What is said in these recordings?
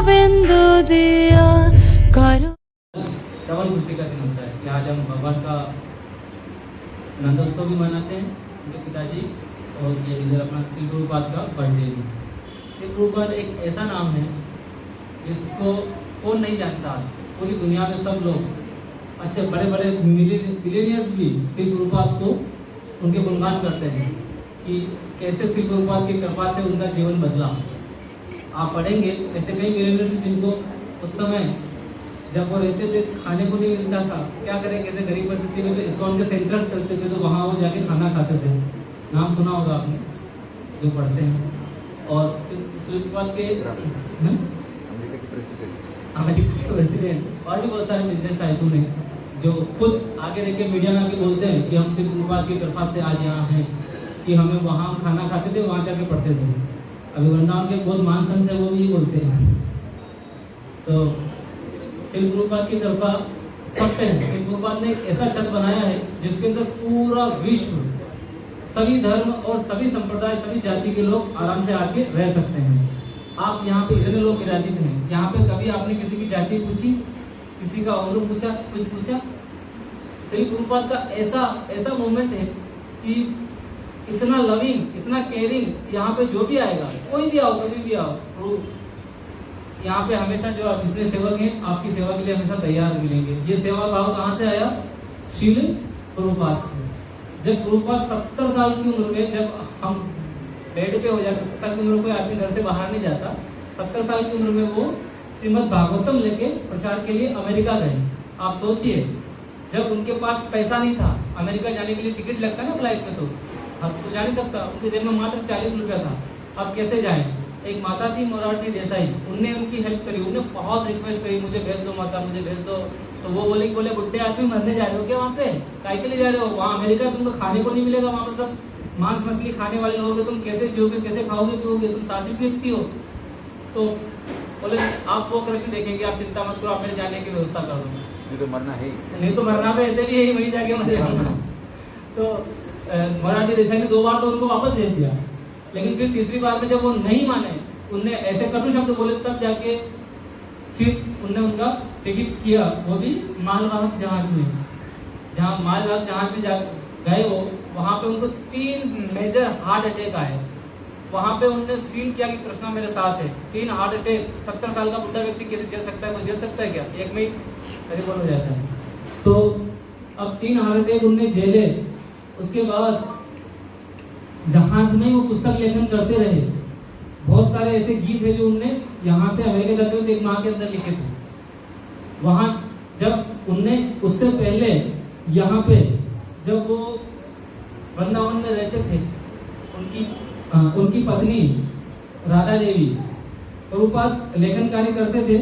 बिंदु दिया करो। डबल खुशी का दिन होता है कि आज हम भगवान का नंदोत्सव भी मनाते हैं, उनके पिताजी, और ये इधर अपना श्री गुरुपाद का बर्थडे भी। श्री गुरुपाद एक ऐसा नाम है जिसको कौन नहीं जानता। पूरी दुनिया में सब लोग, अच्छे बड़े बड़े मिलेनियर्स भी श्री गुरुपाद को उनके गुणगान करते हैं कि कैसे श्री गुरुपाद की कृपा से उनका जीवन बदला। आप पढ़ेंगे ऐसे कई मिलेनियर्स जिनको उस समय जब वो रहते थे खाने को नहीं मिलता था, क्या करें, कैसे गरीब परिस्थिति में, तो इस्कॉन के सेंटर्स चलते थे, तो वहाँ वो जाके खाना खाते थे। नाम सुना होगा आपने जो पढ़ते हैं। और श्री गुरुपाद के अमेरिका के प्रेसिडेंट और भी बहुत सारे बिजनेस टाइकून हैं जो खुद आगे रह के मीडिया में आके बोलते हैं कि हम श्री गुरुपाद की कृपा से आज यहाँ हैं, कि हमें वहाँ खाना खाते थे, वहाँ जाके पढ़ते थे। अभी वृंदावन के बहुत मान संत है, वो भी बोलते हैं। तो श्री गुरुपाद की कृपा सब पे है। श्री गुरुपाद ने एक ऐसा छत बनाया है जिसके अंदर पूरा विश्व, सभी धर्म और सभी संप्रदाय, सभी जाति के लोग आराम से आके रह सकते हैं। आप यहाँ पे इतने लोग विराजित हैं, यहाँ पे कभी आपने किसी की जाति पूछी, किसी का उम्र पूछा, कुछ पूछा? श्री गुरुपाद का ऐसा मोमेंट है कि इतना लविंग, इतना केयरिंग, यहाँ पे जो भी आएगा, कोई भी आओ, कभी भी आओ, यहाँ पे हमेशा जो आप जितने सेवक हैं आपकी सेवा के लिए हमेशा तैयार मिलेंगे। ये सेवा भाव कहाँ से आया? श्रील गुरुपाद से। जब गुरुपाद 70 साल की उम्र में, जब हम बेड पे हो जाते, 70 साल की उम्र में कोई आदमी घर से बाहर नहीं जाता, 70 साल की उम्र में वो श्रीमद् भागवतम लेके प्रचार के लिए अमेरिका गए। आप सोचिए, जब उनके पास पैसा नहीं था, अमेरिका जाने के लिए टिकट लगता है ना फ्लाइट में, तो अब तो जा नहीं सकता, उनके जेब में मात्र 40 रुपया था। अब कैसे जाएं? एक माता थी मोरारजी देसाई, उनने उनकी हेल्प करी, उन्होंने बहुत रिक्वेस्ट करी, मुझे भेज दो माता, मुझे भेज दो। तो वो बोले बुड्ढे आदमी मरने जा रहे हो क्या? वहाँ पे काय के लिए जा रहे हो? वहाँ अमेरिका तुमको खाने को नहीं मिलेगा, वहाँ पर सब मांस मछली खाने वाले लोग हैं, तुम कैसे जियोगे, कैसे खाओगे, पियोगे? तुम सात्विक व्यक्ति हो। तो बोले आप वो कृष्ण देखेंगे, आप चिंता मत करो, आप मेरे जाने की व्यवस्था कर दो। नहीं तो मरना है, नहीं तो मरना तो ऐसे भी है, वहीं जाके मर। तो मोरारजी देसाई ने 2 बार तो उनको वापस भेज दिया, लेकिन फिर तीसरी बार में जब वो नहीं माने, उनने ऐसे कटु शब्द बोले, तब जाके फिर उनने उनका टिकट किया, वो भी मालवाहक जहाज में। जहाँ मालवाहक जहाज में जा गए वो, वहाँ पे उनको 3 मेजर हार्ट अटैक आए। वहाँ पे उन्होंने फील किया कि कृष्णा मेरे साथ है। 3 हार्ट अटैक, 70 साल का बुढ़ा व्यक्ति कैसे झेल सकता है? वो झेल सकता है क्या? 1 मिनट करीब हो जाता है। तो अब 3 हार्ट अटैक उनने झेले। उसके बाद जहाज में वो पुस्तक लेखन करते रहे। बहुत सारे ऐसे गीत है जो उनने यहाँ से अमेरिका जाते हुए 1 माह के अंदर लिखे थे। वहाँ जब उनने, उससे पहले यहाँ पे जब वो वृंदावन में रहते थे, उनकी पत्नी राधा देवी प्रभुपाद लेखन कार्य करते थे,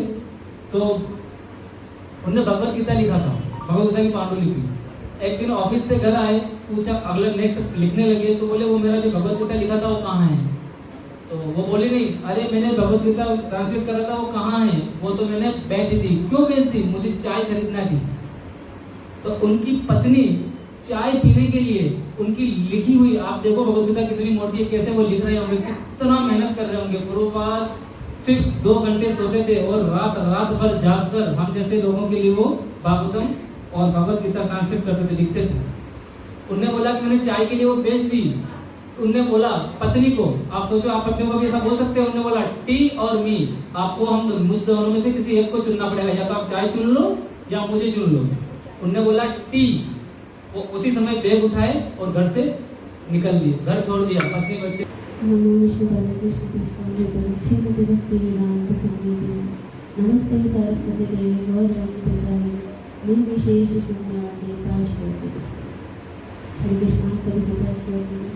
तो उन्होंने भगवत गीता लिखा था, भगवत गीता की पांडुलिपि। एक दिन ऑफिस से घर आए, पूछा, अगले नेक्स्ट लिखने लगे, तो बोले वो मेरा जो भगवत गीता लिखा था वो कहाँ है? तो वो बोले नहीं, अरे मैंने भगवत गीता ट्रांसलेट करा था, वो कहाँ है? वो तो मैंने बेच दी। क्यों बेच दी? मुझे चाय खरीदना थी। तो उनकी पत्नी चाय पीने के लिए उनकी लिखी हुई, आप देखो भगवत गीता कितनी मोटी है, कैसे वो लिख रहे होंगे, कितना मेहनत कर रहे होंगे। प्रभुपाद सिर्फ 2 घंटे सोते थे और रात भर जागकर हम जैसे लोगों के लिए वो भागवतम और भगवत गीता ट्रांसलेट करते थे, लिखते थे। उनने बोला कि मैंने चाय के लिए वो बेच दी। उनने बोला पत्नी को, आप सोचो आप पत्नी को भी ऐसा बोल सकते हो? उन्होंने बोला टी और मी, आपको हम मुझ दोनों में से किसी एक को चुनना पड़ेगा, या तो आप चाय चुन लो या मुझे चुन लो। उनने बोला टी। वो उसी समय बैग उठाए और घर से निकल दिए, घर छोड़ दिया, पत्नी बच्चे। नमस्ते सरस्वती देवी गौरवाणी प्रचारिणी निर्विशेष शून्यवादी प्राचीन हरे कृष्ण सभी प्रचारिणी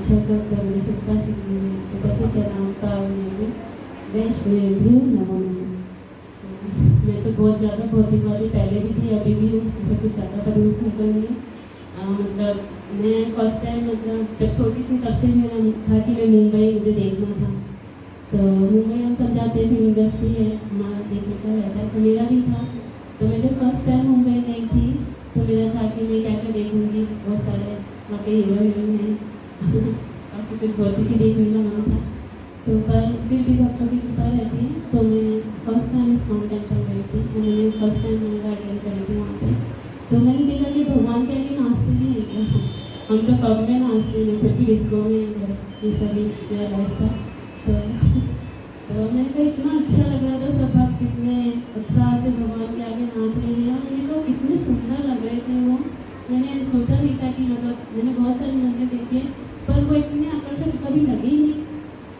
छकर प्रभु सत्ता सिद्धि उपस्थित नाम पावनी वैष्णव नमो। मैं तो बहुत ज़्यादा भौतिकवादी पहले भी थी, अभी भी हूँ, सब कुछ ज़्यादा परिवर्तन तो नहीं है। मतलब मैं फर्स्ट टाइम, मतलब जब छोटी थी तब से मेरा था कि मैं मुंबई मुझे देखना था। तो मुंबई हम सब जाते थे, इंडस्ट्री है हमारा, देखने का रहता है, तो मेरा भी था। तो मैं जब फर्स्ट टाइम मुंबई गई थी तो मेरा था कि मैं क्या क्या देखूँगी, बहुत सारे वहाँ पे हीरो हीरोइन हैं और कुछ भौतिक ही देखने का मन था। तो पर फिर भी भक्तों की कृपा रहती है, तो मैं सभी मेरा लाइफ था। तो मेरे को इतना अच्छा लग रहा था, सब आप कितने उत्साह से भगवान के आगे नाच रहे हैं और मेरे को कितने सुंदर लग रहे थे वो। मैंने सोचा नहीं था कि मतलब मैंने बहुत सारे मंदिर देखे पर वो इतने आकर्षक कभी लगे ही नहीं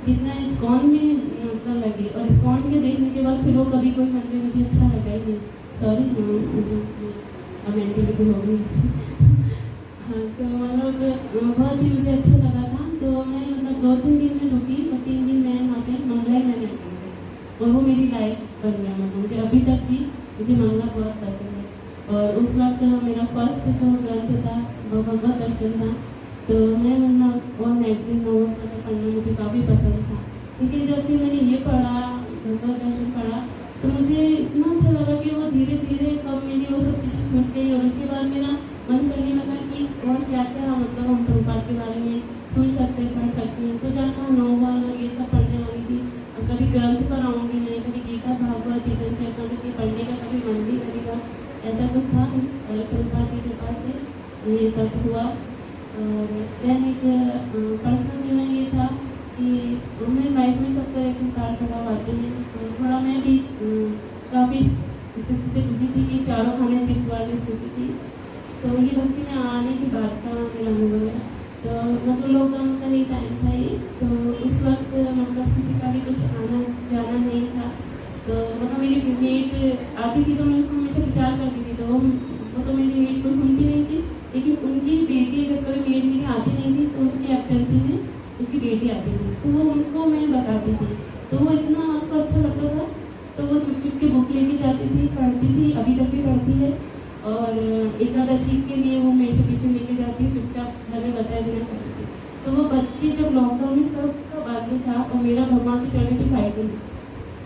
जितना इस्कॉन में मतलब लगे। और इस्कॉन के देखने के बाद फिर वो कभी कोई मंदिर मुझे अच्छा लगा ही नहीं। सॉरी अब मेंटली हो गई। हाँ तो मतलब बहुत ही मुझे अच्छा लगा था। तो मैं मतलब 2-3 दिन में रुकी और 3 दिन मैं वहाँ पे मंगला मैंने अटेंड किया और वो मेरी लाइफ बन गया। मतलब मुझे अभी तक भी मुझे मंगला बहुत पसंद है। और उस वक्त मेरा फर्स्ट जो ग्रंथ था वो भगवत दर्शन था। तो मैं मतलब और मैगजीन नोट्स मतलब पढ़ना मुझे काफ़ी पसंद था। लेकिन जब भी मैंने ये पढ़ा भगवत दर्शन पढ़ा तो मुझे इतना अच्छा लगा कि वो धीरे धीरे कब मेरी वो सब चीज़ें छूट गई। और उसके बाद मेरा मन करने लगा कि और क्या क्या मतलब हम प्रभुपाद के बारे में सुन सकते हैं, पढ़ सकते हैं। तो जहाँ नोवेल और ये सब पढ़ने वाली थी और कभी ग्रंथ पर आऊँगी मैं, कभी गीता भागवत चेतन चेतन के पढ़ने का कभी मन भी करेगा, ऐसा कुछ था। और प्रभुपाद की कृपा से ये सब हुआ। और दैन एक पर्सनल जो है ये था कि मेरी लाइफ में सब तरह के उतार चढ़ाव आते हैं। तो थोड़ा मैं भी काफ़ी स्थिति से गुजरी थी कि चारों खाने चित वाली स्थिति थी। तो ये भक्ति में आने की बात का मेरा अनुभव है। तो मतलब लॉकडाउन का ही टाइम था ये। तो उस वक्त मतलब किसी का भी कुछ आना जाना नहीं था। तो मतलब मेरी मेट आती थी तो मैं उसको हमेशा विचार करती थी। तो वो तो मेरी मेट को सुनती नहीं थी। लेकिन उनकी बेटी जब कभी मेट मेरी आती नहीं थी तो उनकी एब्सेंसी में उसकी बेटी आती थी तो वो उनको मैं बताती थी। तो वो इतना उसको अच्छा लगता था। तो वो चुप चुप के बुक लेके जाती थी, पढ़ती थी, अभी तक भी पढ़ती है। और एकादशी के लिए वो मेरे से टिफिन लेके जाती है, चुपचाप घर में बताया बिना करती थी। तो वो बच्ची जब लॉकडाउन में सबका बंद था और मेरा भगवान से चढ़ने की फाइटिंग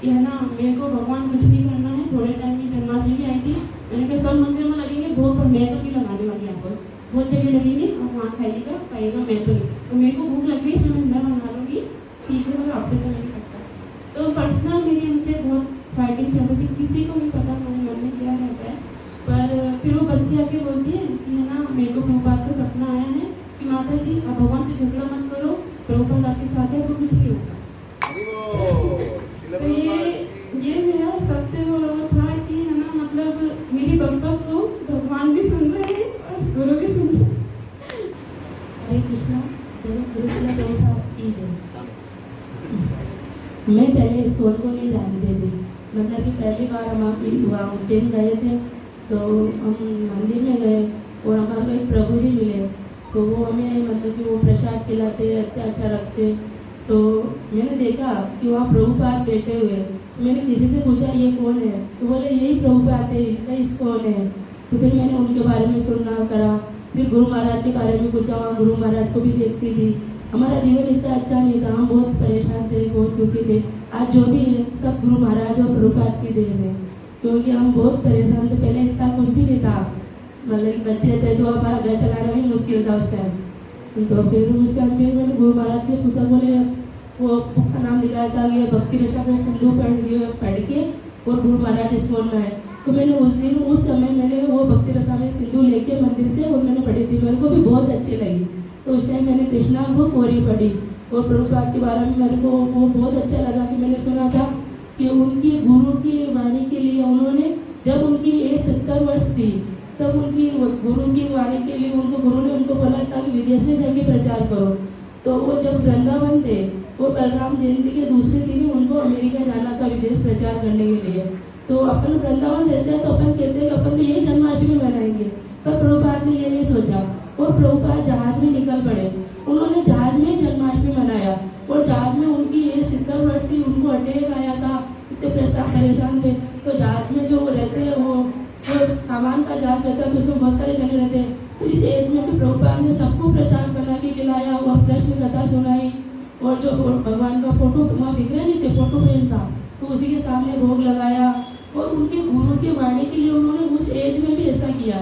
कि है ना मेरे को भगवान कुछ नहीं करना है। थोड़े टाइम में जन्माष्टमी भी आई थी। मैंने कहा सब मंदिर में लगेंगे भोग पर मैं तो नहीं लगाने वाली यहाँ पर, बहुत जगह लगेंगे और वहाँ खाइएगा पाइएगा, मैं तो नहीं। तो मेरे को भूख लग गई इसलिए मैं बना लूँगी, ठीक है मतलब आपसे तो नहीं करता। तो पर्सनल मेरी उनसे बहुत फाइटिंग चल रही थी। किसी को नहीं पता मेरे मन में क्या रहता है। पर फिर वो बच्ची आके बोलती है कि है ना मेरे को प्रभुपाद का सपना आया है कि माता जी आप भगवान से झगड़ा मत करो, प्रभुपाद आपके साथ है तो कुछ नहीं होगा। तो ये मेरा सबसे वो था कि है ना मतलब मेरी बकबक को भगवान भी सुन रहे हैं और गुरु भी सुन रहे हैं। हरे कृष्णा। मैं पहले स्कूल को नहीं जानती थी। मतलब कि पहली बार हम वहाँ उज्जैन गए थे तो हम मंदिर में गए और हमारे को एक प्रभु जी मिले। तो वो हमें मतलब कि वो प्रसाद खिलाते अच्छा अच्छा रखते। तो मैंने देखा कि वहाँ प्रभुपाद बैठे हुए। मैंने किसी से पूछा ये कौन है, तो बोले यही प्रभुपाद है, इनका कौन है। तो फिर मैंने उनके बारे में सुनना करा। फिर गुरु महाराज के बारे में पूछा, वहाँ गुरु महाराज को भी देखती थी। हमारा जीवन इतना अच्छा नहीं था, हम बहुत परेशान थे, बहुत दुखी थे। आज जो भी है सब गुरु महाराज और प्रभुपाद की देन है, क्योंकि हम बहुत परेशान थे। पहले इतना कुछ भी नहीं था, मतलब बच्चे थे तो हमारा घर चलाना भी मुश्किल था उस टाइम। तो फिर उस टाइम फिर मैंने गुरु महाराज से पूछा, बोले वो बुक का नाम लिखा था कि भक्ति रसा में सिंधु पढ़ के और गुरु महाराज स्कूल में है। तो मैंने उस दिन उस समय मैंने वो भक्ति रसा में सिंधु लेके मंदिर से और मैंने पढ़ी थी। मेरे को भी बहुत अच्छी लगी। तो उस टाइम मैंने कृष्णा बुक और ही पढ़ी और प्रभुपाद के बारे में मेरे को वो बहुत अच्छा लगा कि मैंने सुना था कि उनकी गुरु की वाणी के लिए उन्होंने जब उनकी एज 70 वर्ष थी तब उनकी गुरु की वाणी के लिए उनको गुरु ने उनको बोला था कि विदेश में जाके प्रचार करो। तो वो जब वृंदावन थे वो बलराम जयंती के दूसरे दिन ही उनको अमेरिका जाना था विदेश प्रचार करने के लिए। तो अपन वृंदावन रहते हैं तो अपन कहते हैं कि अपन तो यही जन्माष्टमी मनाएंगे, पर प्रभुपाद ने ये नहीं सोचा और प्रभुपाद जहाज में निकल पड़े। उन्होंने जहाज में जन्माष्टमी मनाया और जहाज में उनकी ये 70 वर्ष थी, उनको अटैक आया था, इतने परेशान थे। तो जहाज में जो रहते हैं वो सामान का जहाज रहता है तो उसमें बहुत सारे जने रहते हैं। तो इस एज में भी प्रभुपाद ने सबको प्रसाद बना के खिलाया और कृष्ण कथा सुनाई। और जो भगवान का फोटो वहाँ बिखरे नहीं थे, फोटो फ्रेम था, तो उसी के सामने भोग लगाया। और उनके गुरु की वाणी के लिए उन्होंने उस एज में भी ऐसा किया।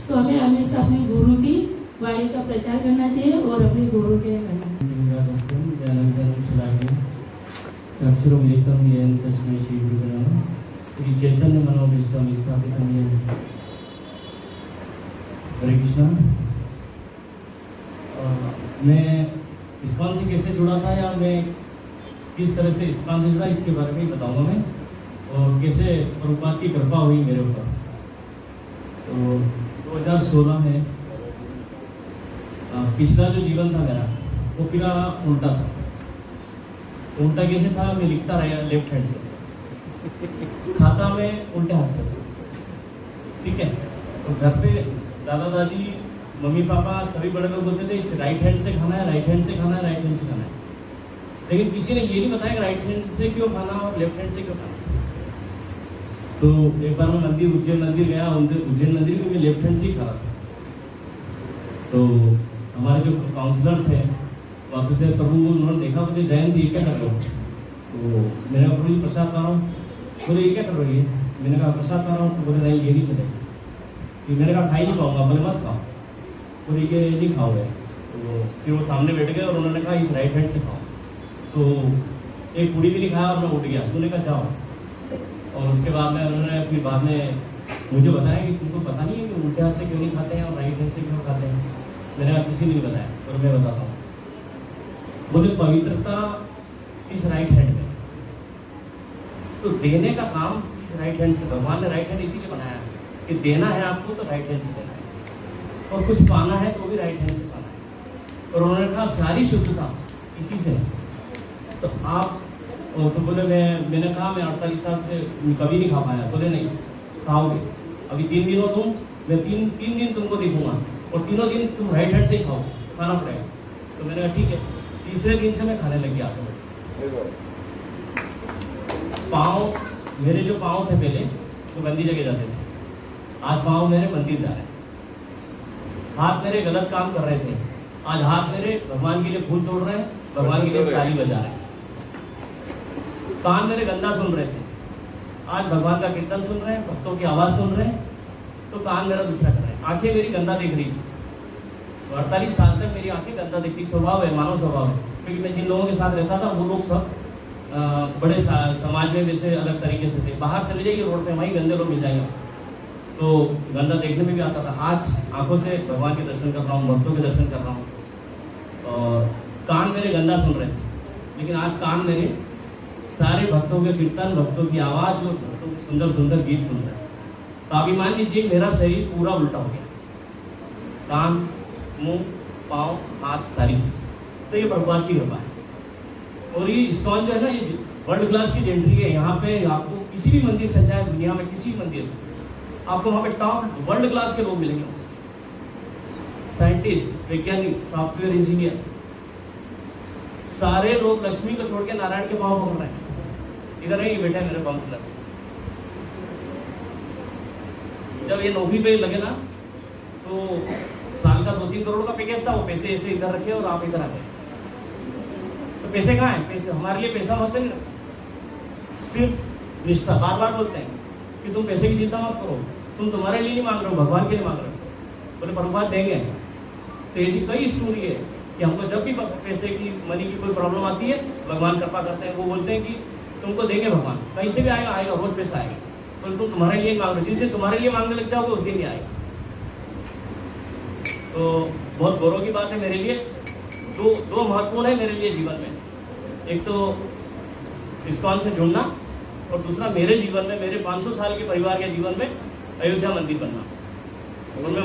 तो हमें हमेशा अपने गुरु की वाणी का प्रचार करना चाहिए और अपने गुरु के चैतन्य मनोविश्वम स्थापित। हरे कृष्णा। मैं इस्कॉन से कैसे जुड़ा था या मैं किस तरह से इस्कॉन से जुड़ा, इसके बारे में ही बताऊंगा मैं, और कैसे प्रभुपाद की कृपा हुई मेरे ऊपर। तो 2016 में पिछला जो जीवन था मेरा वो पूरा उल्टा था। उल्टा कैसे था, मैं लिखता रहा लेफ्ट हैंड से, खाता में उल्टे हाथ से, ठीक है। तो घर पे दादा दादी मम्मी पापा सभी बड़े लोग बोलते थे इसे राइट हैंड से खाना है, राइट हैंड से खाना है, राइट हैंड से खाना है। लेकिन किसी ने ये नहीं बताया कि राइट हैंड से क्यों खाना और लेफ्ट हैंड से क्यों खाना। तो एक बार मैं मंदिर उज्जैन मंदिर गया, उज्जैन मंदिर में मैं लेफ्ट हैंड से ही खा रहा था। तो हमारे जो काउंसलर थे वासु से प्रभु, उन्होंने देखा, मुझे जयंत ये क्या कर रहे हो। तो मैंने कहा प्रभु जी प्रसाद खा रहा हूँ। बोले ये क्या कर रही है, मैंने कहा प्रसाद खा रहा हूँ। तो बोले नहीं ये नहीं चलेगा। फिर मैंने कहा खा ही नहीं पाऊंगा। बोले मत खाओ। बोले ये नहीं खाओगे। तो फिर वो सामने बैठ गए और उन्होंने कहा इस राइट हैंड से खाओ। तो एक पूड़ी भी नहीं खाया और मैं उठ गया। उन्होंने कहा जाओ। और उसके बाद में उन्होंने फिर बाद में मुझे बताया कि तुमको पता नहीं है कि उल्टे हाथ से क्यों नहीं खाते हैं और राइट हैंड से क्यों खाते हैं। मैंने कहा किसी ने नहीं बताया, और मैं बताता हूँ। बोले पवित्रता इस राइट हैंड में, तो देने का काम इस राइट हैंड से, भगवान ने राइट हैंड इसीलिए बनाया है कि देना है आपको तो राइट हैंड से देना है, और कुछ पाना है तो भी राइट हैंड से पाना है। और उन्होंने कहा सारी शुद्धता इसी से है। तो आप, और तो बोले मैंने कहा मैं 48 साल से कभी नहीं खा पाया। बोले नहीं खाओगे, अभी 3 दिन हो तुम, मैं तीन दिन तुमको देखूंगा और तीनों दिन तुम राइट हैंड से ही खाओ, खाना पड़ेगा। तो मैंने कहा ठीक है। तीसरे दिन से मैं खाने लग गया। पाँव मेरे जो पाँव थे पहले तो गंदी जगह जाते थे, आज पाँव मेरे मंदिर जा रहे हैं। हाथ मेरे गलत काम कर रहे थे, आज हाथ मेरे भगवान के लिए फूल तोड़ रहे हैं, भगवान के लिए ताली बजा रहे हैं। कान मेरे गंदा सुन रहे थे, आज भगवान का कीर्तन सुन रहे हैं, भक्तों की आवाज़ सुन रहे हैं। तो कान मेरा दूसरा कर रहे हैं। आंखें मेरी गंदा देख रही थी। 48 साल तक मेरी आंखें गंदा देखती। स्वभाव है, मानव स्वभाव है, क्योंकि मैं जिन लोगों के साथ रहता था वो लोग सब बड़े समाज में वैसे अलग तरीके से थे। बाहर चले जाइए रोड पे, वहीं गंदे लोग मिल जाएंगे, तो गंदा देखने में भी आता था। आज आंखों से भगवान के दर्शन कर रहा हूँ, भक्तों के दर्शन कर रहा हूँ। और कान मेरे गंदा सुन रहे थे, लेकिन आज कान मेरे सारे भक्तों के कीर्तन, भक्तों की आवाज़ और भक्तों के सुंदर सुंदर गीत सुन रहे हैं। तो अभी मान लीजिए मेरा शरीर पूरा उल्टा हो गया, कान, मुंह, पाँव, हाथ, सारी चीज़। तो ये भगवान की कृपा है। और ये इस्कॉन जो है ना, ये वर्ल्ड क्लास की जेंट्री है। यहाँ पे आपको किसी भी मंदिर से जाए दुनिया में, किसी मंदिर आपको वहाँ पे टॉप वर्ल्ड क्लास के लोग मिलेंगे, साइंटिस्ट, वैज्ञानिक, सॉफ्टवेयर इंजीनियर, सारे लोग लक्ष्मी को छोड़ के नारायण के पाँव पकड़ रहे हैं। इधर है ये बैठा है मेरे काउंसलर। जब ये नौकरी पे लगे ना, तो साल का 2-3 करोड़ का पैकेज था। वो पैसे ऐसे इधर रखे और आप इधर आ गए। तो पैसे कहाँ हैं? पैसे हमारे लिए पैसा होते नहीं, सिर्फ निष्ठा। बार बार बोलते हैं कि तुम पैसे की चिंता मत करो, तुम तुम्हारे लिए नहीं मांग रहे हो, भगवान के लिए मांग रहे हो। बोले प्रभुपाद देंगे। तो ऐसी कई स्टोरी है कि हमको जब भी पैसे की, मनी की कोई प्रॉब्लम आती है, भगवान कृपा करते हैं। वो बोलते हैं कि तुमको देंगे भगवान, कहीं से भी आएगा, रोज पैसा आएगा। तो तुम तुम्हारे लिए मांग रहे हो, जिस दिन तुम्हारे लिए मांगने लग जाओगे उस दिन ही आएगा। तो बहुत गौरव की बात है मेरे लिए। दो महत्वपूर्ण है मेरे लिए जीवन में। एक तो इस्कॉन से जुड़ना, और दूसरा मेरे जीवन में, मेरे 500 साल के परिवार के जीवन में अयोध्या मंदिर बनना। उनमें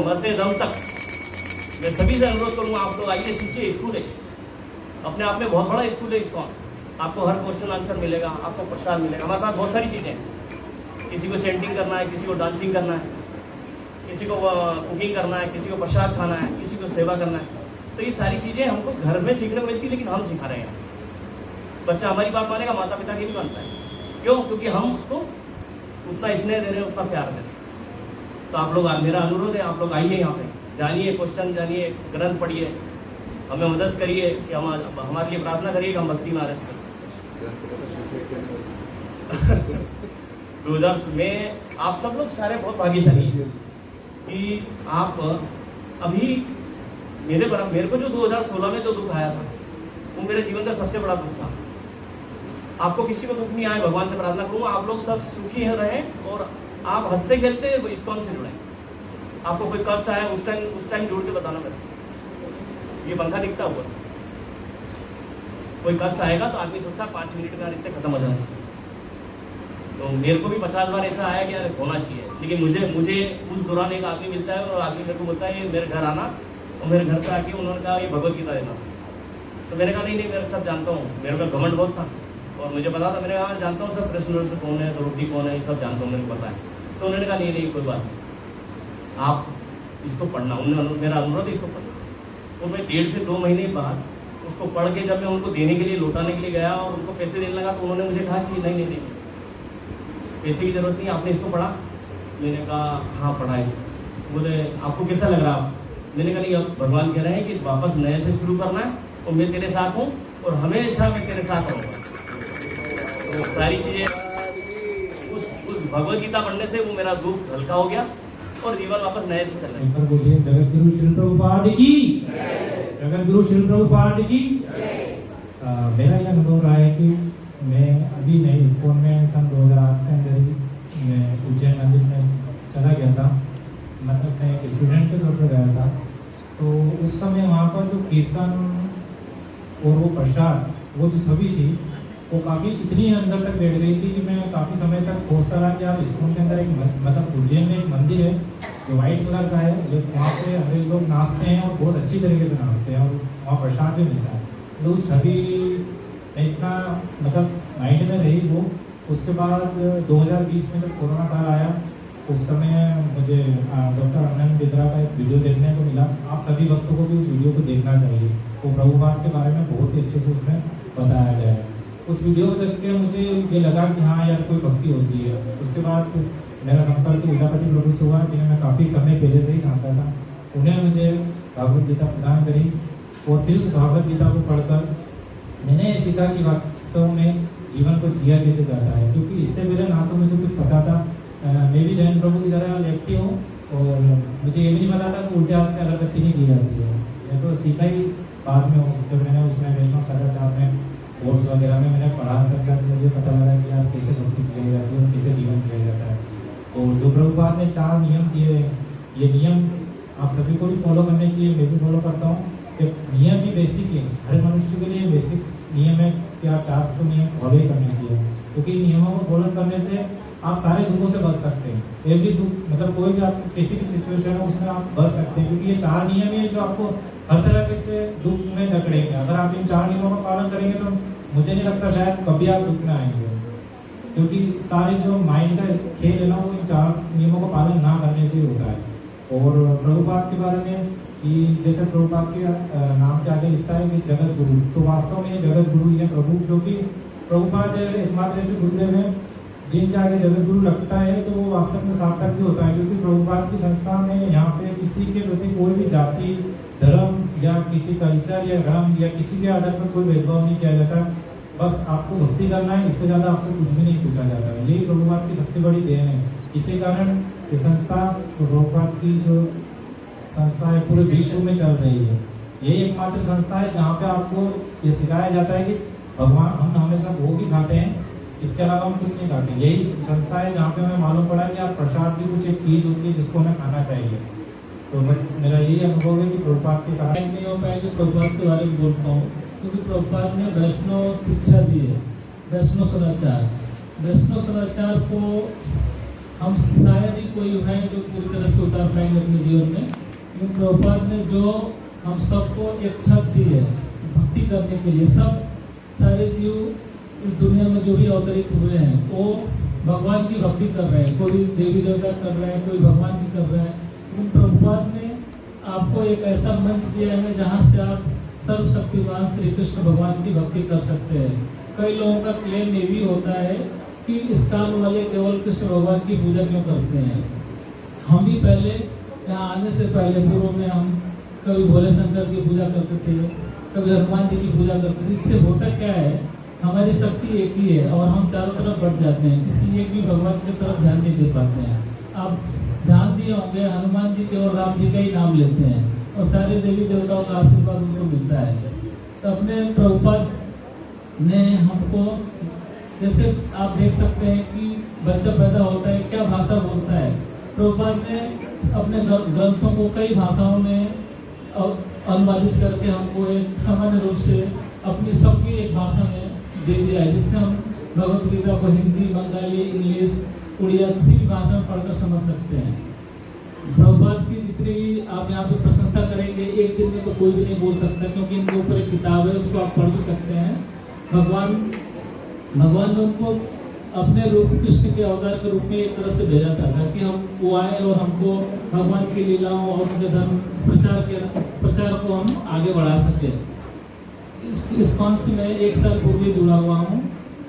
मरते दम तक मैं सभी से अनुरोध करूँगा, आप लोग आइए, सीखिए। स्कूल है, अपने आप में बहुत बड़ा स्कूल है इस्कॉन। आपको हर क्वेश्चन आंसर मिलेगा, आपको प्रसाद मिलेगा। हमारे पास बहुत सारी चीज़ें हैं। किसी को चैंटिंग करना है, किसी को डांसिंग करना है, किसी को कुकिंग करना है, किसी को प्रसाद खाना है, किसी को सेवा करना है। तो ये सारी चीज़ें हमको घर में सीखने को मिलती है, लेकिन हम सिखा रहे हैं। बच्चा हमारी बात मानेगा, माता पिता की नहीं मानता है। क्यों? क्योंकि हम उसको उतना स्नेह दे रहे हैं, उतना प्यार दे रहे हैं। तो आप लोग, मेरा अनुरोध है, आप लोग आइए यहाँ पे, जानिए, क्वेश्चन जानिए, ग्रंथ पढ़िए, हमें मदद करिए कि हमारे लिए प्रार्थना करिए कि हम भक्ति में आ सकें। 2000 में आप सब लोग सारे बहुत भाग्यशाली हैं कि आप अभी मेरे को जो 2016 में जो दुख आया था, वो मेरे जीवन का सबसे बड़ा दुख था। आपको किसी को दुख नहीं आए, भगवान से प्रार्थना करूँगा आप लोग सब सुखी रहें और आप हंसते खेलते इस्कॉन से जुड़ें। आपको कोई कष्ट आया उस टाइम जोड़ के बताना मेरे। ये पंखा दिखता हुआ, कोई कष्ट आएगा तो आदमी सोचता है 5 मिनट में इससे खत्म हो जाना चाहिए। तो मेरे को भी 50 बार ऐसा आया कि यार होना चाहिए, लेकिन मुझे उस दौरान एक आदमी मिलता है और आदमी मेरे को बोलता है ये मेरे घर आना, और मेरे घर पे आके उन्होंने कहा ये भगवत गीता देना। तो मैंने कहा नहीं मैं सब जानता हूँ, मेरे में घमंड बहुत था और मुझे पता था, मैंने कहा जानता हूँ सब कृष्ण से कौन है, द्रौपदी कौन है, ये सब जानता हूँ, मेरे को पता है। तो उन्होंने कहा नहीं कोई बात नहीं, आप इसको पढ़ना, उन्होंने मेरा अनुरोध इसको पढ़ना। तो मैं 1.5 से 2 महीने बाद उसको पढ़ के जब मैं उनको देने के लिए लौटाने के लिए गया और उनको पैसे देने लगा, तो उन्होंने मुझे कहा कि नहीं पैसे की जरूरत नहीं, आपने इसको पढ़ा? मैंने कहा हाँ पढ़ा इसको। बोले आपको कैसा लग रहा? मैंने कहा नहीं, अब भगवान कह रहे हैं कि वापस नए से शुरू करना है और मैं तेरे साथ हूँ और हमेशा मैं तेरे साथ रहूँगा। तो सारी चीज़ें उस भगवत गीता पढ़ने से वो मेरा दुख हल्का हो गया और जीवन वापस नए से चल रहा है। बोलिए जगत गुरु श्री प्रभुपाद की, जगत गुरु श्री प्रभुपाद की। मेरा यह अनुभव रहा है कि मैं अभी नई इस्कॉन में सन 2008 के अंदर ही मैं उज्जैन मंदिर में चला गया था, मतलब मैं एक स्टूडेंट के तौर पर गया था। तो उस समय वहाँ पर जो कीर्तन और वो प्रसाद, वो जो छवि थी, वो काफ़ी इतनी अंदर तक बैठ गई थी कि मैं काफ़ी समय तक सोचता रहा कि यार इस्कॉन के अंदर एक मतलब उज्जैन में एक मंदिर है जो वाइट कलर का है, जो वहाँ पे अंग्रेज लोग नाचते हैं और बहुत अच्छी तरीके से नाचते हैं और वहाँ प्रसाद भी मिलता है। तो उस छवि इतना मतलब माइंड में रही वो। उसके बाद 2020 में जब कोरोना काल आया, उस समय मुझे डॉक्टर आनंद बिद्रा का एक वीडियो देखने को मिला। आप सभी भक्तों को भी उस वीडियो को देखना चाहिए, वो प्रभुपाद के बारे में बहुत ही अच्छे से उसमें बताया गया है। उस वीडियो को देख के मुझे ये लगा कि हाँ यार कोई भक्ति होती है। उसके बाद मेरा संपर्क विद्यापति प्रभु से हुआ, जिन्हें मैं काफ़ी समय पहले से ही जानता था। उन्हें मुझे भागवत गीता प्रदान करी और फिर उस भागवत गीता को पढ़कर मैंने ये सीखा कि वास्तव में जीवन को जिया कैसे जाता है, क्योंकि इससे पहले ना तो मुझे कुछ पता था। मैं भी जैन प्रभु की तरह लेफ्टी हूँ और मुझे ये भी नहीं पता था कि उल्टे हाथ से अगरबत्ती नहीं की जाती है। मैं तो सीखा ही बाद में हूँ, जब मैंने उसमें वैष्णव सदाचार में कोर्स वगैरह में मैंने पढ़ा कर मुझे पता लगा कि यार कैसे भक्ति की जाती है और कैसे जीवन जिया जाता है। और जो प्रभुपाद ने 4 नियम दिए, ये नियम आप सभी को भी फॉलो करने चाहिए, मैं भी फॉलो करता हूँ। कि नियम भी बेसिक है, हर मनुष्य के लिए बेसिक नियम है कि आप 4 तो नियम फॉलो ही करने चाहिए, क्योंकि नियमों को फॉलो करने से आप सारे दुखों से बच सकते हैं। एक भी दुख मतलब कोई भी आप किसी भी सिचुएशन है उसमें आप बच सकते हैं, क्योंकि ये 4 नियम है जो आपको हर तरह से दुख में जकड़ेंगे। अगर आप इन 4 नियमों का पालन करेंगे तो मुझे नहीं लगता शायद कभी आप दुख में आएंगे, क्योंकि सारे जो माइंड का खेल है ना वो इन 4 नियमों का पालन ना करने से होता है। और प्रभुपाद के बारे में कि जैसे प्रभुपाद के नाम के आगे लिखता है कि जगत गुरु, तो वास्तव में ये जगत गुरु ही है प्रभु, क्योंकि प्रभुपाद एकमात्र ऐसे गुरुदेव हैं जिनके आगे जगत गुरु लगता है तो वो वास्तव में सार्थक भी होता है। क्योंकि प्रभुपाद की संस्था में यहाँ पे किसी के प्रति कोई भी जाति, धर्म या किसी कल्चर या धर्म या किसी के आधार पर कोई भेदभाव नहीं किया जाता। बस आपको भक्ति करना है, इससे ज़्यादा आपसे कुछ भी नहीं पूछा जाता है। यही प्रभुपाद की सबसे बड़ी देन है। इसी कारण ये संस्था प्रभुपाद की जो संस्था है पूरे विश्व में चल रही है। यही एकमात्र संस्था है जहाँ पे आपको ये सिखाया जाता है कि भगवान हम हमेशा भोग ही खाते हैं, इसके अलावा हम कुछ नहीं खाते। यही संस्था है जहाँ पे हमें मालूम पड़ा कि आप प्रसाद भी कुछ एक चीज़ होती है जिसको हमें खाना चाहिए। तो बस मेरा यही अनुभव है कि प्रभुपाद के कारण नहीं हो पाएगी प्रभुपाद के बारे में बोल पाऊँ, क्योंकि प्रभुपाद ने वैष्णव शिक्षा दी है, वैष्णव सदाचार। वैष्णव सदाचार को हम शायद ही कोई है जो पूरी तरह से उतार पाएंगे अपने जीवन में, क्योंकि प्रभुपाद ने जो हम सबको एक छत दी है भक्ति करने के लिए। सब सारे जीव इस दुनिया में जो भी अवतरित हुए हैं वो भगवान की भक्ति कर रहे हैं, कोई देवी देवता कर रहे हैं, कोई भगवान की कर रहा है। लेकिन प्रभुपाद ने आपको एक ऐसा मंच दिया है जहाँ से आप सर्वशक्तिमान श्री कृष्ण भगवान की भक्ति कर सकते हैं। कई लोगों का क्लेम ये भी होता है कि इस काल वाले केवल कृष्ण भगवान की पूजा क्यों करते हैं। हम भी पहले यहाँ आने से पहले पूर्व में हम कभी भोले शंकर की पूजा करते थे, कभी हनुमान जी की पूजा करते थे। इससे होता क्या है, हमारी शक्ति एक ही है और हम चारों तरफ बढ़ जाते हैं, किसी एक भी भगवान की तरफ ध्यान नहीं दे पाते हैं। आप ध्यान दिए होंगे हनुमान जी के और राम जी का ही नाम लेते हैं और सारे देवी देवताओं का आशीर्वाद उनको मिलता है। तो अपने प्रभुपाद ने हमको, जैसे आप देख सकते हैं कि बच्चा पैदा होता है क्या भाषा बोलता है, प्रभुपाद ने अपने ग्रंथों को कई भाषाओं में अनुवादित करके हमको एक सामान्य रूप से अपनी सबकी एक भाषा में दे दिया है, जिससे हम भगवत गीता को हिंदी, बंगाली, इंग्लिश, उड़िया किसी भी भाषा में पढ़कर समझ सकते हैं। प्रभुपाद की जितनी भी आप यहाँ पे प्रशंसा करेंगे, एक दिन में तो कोई भी नहीं बोल सकता, क्योंकि इनके ऊपर एक किताब है, उसको आप पढ़ भी सकते हैं। भगवान ने उनको अपने रूप, कृष्ण के अवतार के रूप में एक तरह से भेजा था, ताकि हम वो आए और हमको भगवान की लीलाओं और उनके धर्म प्रचार को हम आगे बढ़ा सके। इस कौन से मैं 1 साल पूर्व जुड़ा हुआ हूँ,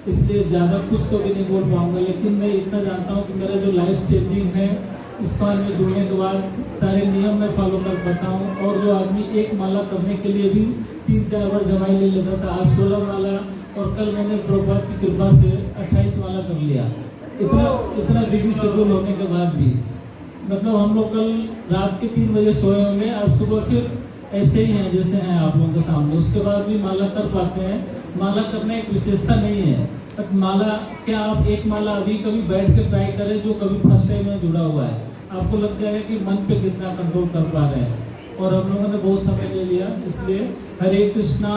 इसलिए ज़्यादा कुछ तो भी नहीं बोल पाऊंगा, लेकिन मैं इतना जानता हूँ कि मेरा जो लाइफ चेंजिंग है, इस बार में जुड़ने के बाद सारे नियम मैं फॉलो कर पाता हूँ। और जो आदमी एक माला करने के लिए भी 3-4 बार जमाई ले लेता था, आज 16 माला, और कल मैंने प्रभुपाद की कृपा से 28 माला कर लिया। इतना बिजी शेड्यूल होने के बाद भी, मतलब हम लोग कल रात के 3 बजे सोए होंगे, आज सुबह फिर ऐसे ही हैं जैसे हैं आप लोगों के सामने, उसके बाद भी माला कर पाते हैं। माला करना एक विशेषता नहीं है, बट माला क्या आप एक माला अभी कभी बैठ के ट्राई करें, जो कभी फर्स्ट टाइम में जुड़ा हुआ है, आपको लग जाएगा कि मन पे कितना कंट्रोल कर पा रहे हैं। और हम लोगों ने बहुत समय ले लिया, इसलिए हरे कृष्णा।